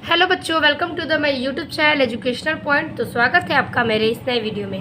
Hello बच्चों, welcome to the my YouTube channel educational point. तो स्वागत है आपका मेरे इस नए वीडियो में।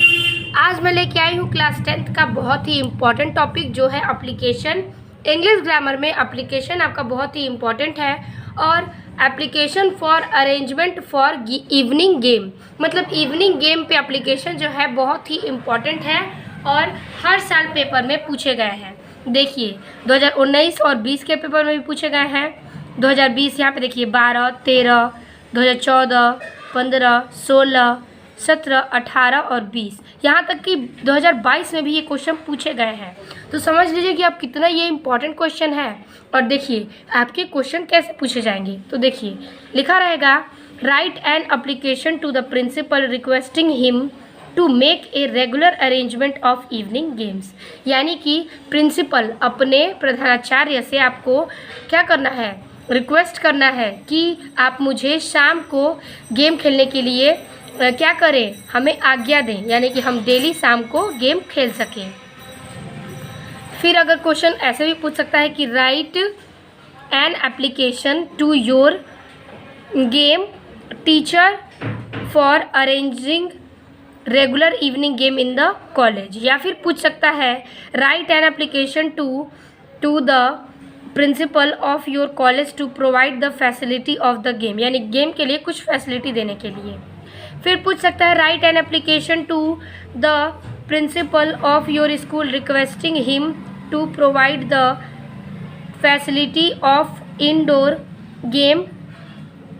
आज मैं लेके आई हूँ क्लास 10th का बहुत ही इम्पॉर्टेंट टॉपिक जो है एप्लीकेशन। इंग्लिश ग्रामर में एप्लीकेशन आपका बहुत ही इम्पॉर्टेंट है। और application for arrangement for evening game, मतलब इवनिंग गेम पे एप्लीकेशन जो है बहुत ही इम्पॉर्टेंट है और हर साल पेपर में पूछे गए हैं। देखिए 2019 और 20 के पेपर में भी पूछे गए हैं। 2020 यहाँ पे देखिए 12, 13, 2014, 15, 16, 17, 18 और 20, यहाँ तक कि 2022 में भी ये क्वेश्चन पूछे गए हैं। तो समझ लीजिए कि आप कितना ये इम्पॉर्टेंट क्वेश्चन है। और देखिए आपके क्वेश्चन कैसे पूछे जाएंगे। तो देखिए लिखा रहेगा, write an application to the principal requesting him to make a regular arrangement of evening games. यानी कि प्रिंसिपल अपने प्रधानाचार्य से आपको क्या करना है, रिक्वेस्ट करना है कि आप मुझे शाम को गेम खेलने के लिए क्या करें, हमें आज्ञा दें, यानी कि हम डेली शाम को गेम खेल सकें। फिर अगर क्वेश्चन ऐसे भी पूछ सकता है कि write an application to your game teacher for arranging regular evening game in the college. या फिर पूछ सकता है write an application to the principal of your college to provide the facility of the game, यानी game के लिए कुछ facility देने के लिए। फिर पूछ सकता है write an application to the principal of your school requesting him to provide the facility of indoor game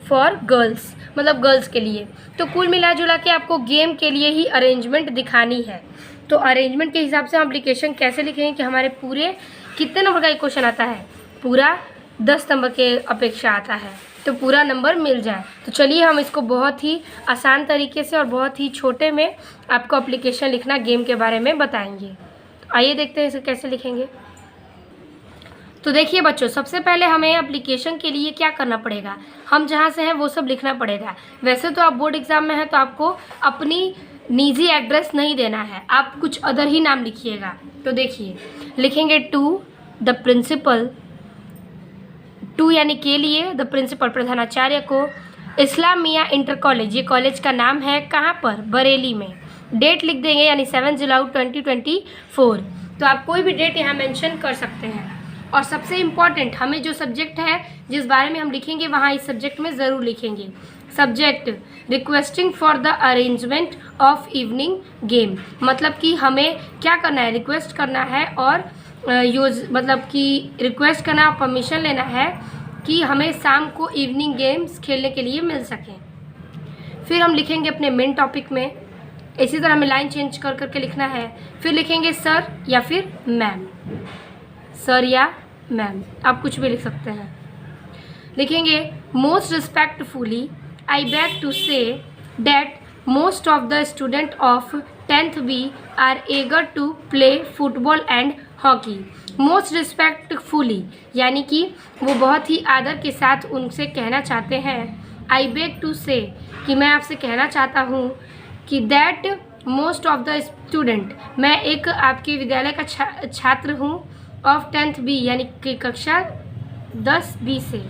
for girls, मतलब गर्ल्स के लिए। तो कुल मिला जुला के आपको गेम के लिए ही अरेंजमेंट दिखानी है। तो अरेंजमेंट के हिसाब से हम एप्लीकेशन कैसे लिखेंगे कि हमारे पूरे कितने नंबर का एक क्वेश्चन आता है, पूरा 10 नंबर के अपेक्षा आता है, तो पूरा नंबर मिल जाए। तो चलिए हम इसको बहुत ही आसान तरीके से और बहुत ही छोटे में आपको एप्लीकेशन लिखना गेम के बारे में बताएंगे। तो आइए देखते हैं इसे कैसे लिखेंगे। तो देखिए बच्चों, सबसे पहले हमें एप्लीकेशन के लिए क्या करना पड़ेगा, हम जहाँ से हैं वो सब लिखना पड़ेगा। वैसे तो आप बोर्ड एग्जाम में हैं तो आपको अपनी निजी एड्रेस नहीं देना है, आप कुछ अदर ही नाम लिखिएगा। तो देखिए लिखेंगे टू द प्रिंसिपल, टू यानी के लिए, द प्रिंसिपल प्रधानाचार्य को, इस्लामिया इंटर कॉलेज, ये कॉलेज का नाम है, कहाँ पर, बरेली में। डेट लिख देंगे यानी 7 जुलाई 2024। तो आप कोई भी डेट यहाँ मेंशन कर सकते हैं। और सबसे इम्पॉर्टेंट, हमें जो सब्जेक्ट है जिस बारे में हम लिखेंगे वहाँ इस सब्जेक्ट में ज़रूर लिखेंगे subject requesting for the arrangement of evening game, मतलब कि हमें क्या करना है, रिक्वेस्ट करना है और मतलब कि रिक्वेस्ट करना, परमिशन लेना है कि हमें शाम को इवनिंग गेम्स खेलने के लिए मिल सकें। फिर हम लिखेंगे अपने मेन टॉपिक में, इसी तरह हमें लाइन चेंज कर करके लिखना है। फिर लिखेंगे सर या फिर मैम, सर या मैम, आप कुछ भी लिख सकते हैं। लिखेंगे most respectfully I beg to say that most of the student of 10th B are eager to play football and hockey. Most respectfully यानी कि वो बहुत ही आदर के साथ उनसे कहना चाहते हैं, आई बेग टू से कि मैं आपसे कहना चाहता हूँ कि that most of the student, मैं एक आपके विद्यालय का छात्र हूँ, ऑफ 10th B यानी कि कक्षा 10B से,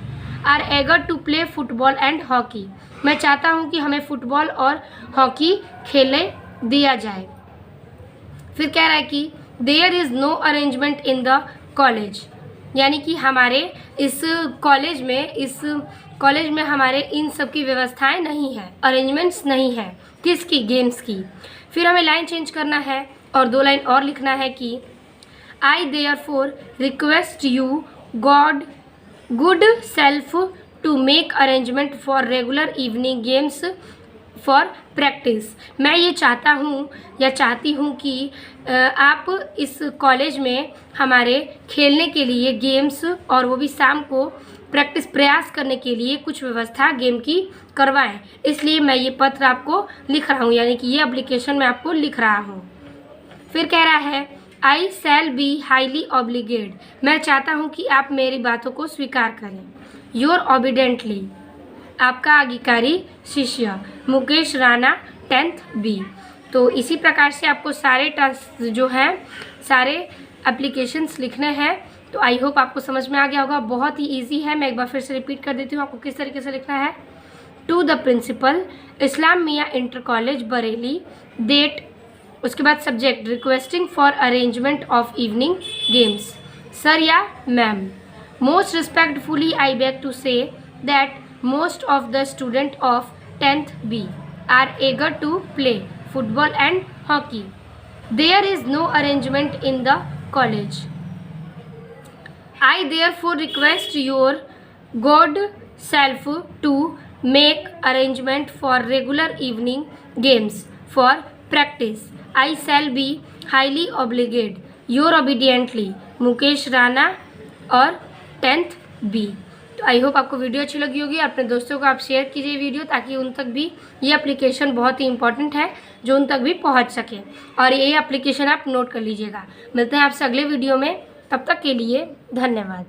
are eager to play football and hockey, मैं चाहता हूँ कि हमें फुटबॉल और हॉकी खेलने दिया जाए। फिर कह रहा है कि there is no arrangement in the college, यानी कि हमारे इस कॉलेज में हमारे इन सब की व्यवस्थाएं नहीं है, अरेंजमेंट्स नहीं है, किसकी, गेम्स की। फिर हमें लाइन चेंज करना है और 2 लाइन और लिखना है कि I therefore request you god good self to make arrangement for regular evening games for practice. मैं ये चाहता हूँ या चाहती हूँ कि आप इस कॉलेज में हमारे खेलने के लिए गेम्स और वो भी शाम को प्रयास करने के लिए कुछ व्यवस्था गेम की करवाएं, इसलिए मैं ये पत्र आपको लिख रहा हूँ, यानी कि ये एप्लीकेशन मैं आपको लिख रहा हूँ। फिर कह रहा है आई शैल बी हाईली ऑब्लिगेड, मैं चाहता हूँ कि आप मेरी बातों को स्वीकार करें। योर ऑबिडेंटली, आपका आज्ञाकारी शिष्य मुकेश राणा 10th B। तो इसी प्रकार से आपको सारे टास्क जो हैं, सारे एप्लीकेशंस लिखने हैं। तो आई होप आपको समझ में आ गया होगा, बहुत ही इजी है। मैं एक बार फिर से रिपीट कर देती हूँ आपको किस तरीके से लिखना है। टू द प्रिंसिपल इस्लाम मियाँ इंटर कॉलेज बरेली डेट, उसके बाद subject requesting for arrangement of evening games, sir या ma'am. Most respectfully I beg to say that most of the student of 10th B are eager to play football and hockey. There is no arrangement in the college. I therefore request your good self to make arrangement for regular evening games for practice. I shall be highly obligated. Your obediently Mukesh Rana और 10th B। तो I hope आपको video अच्छी लगी होगी। अपने दोस्तों को आप शेयर कीजिए वीडियो, ताकि उन तक भी ये एप्लीकेशन बहुत ही इंपॉर्टेंट है, जो उन तक भी पहुंच सके। और ये एप्लीकेशन आप नोट कर लीजिएगा। मिलते हैं आपसे अगले वीडियो में, तब तक के लिए धन्यवाद।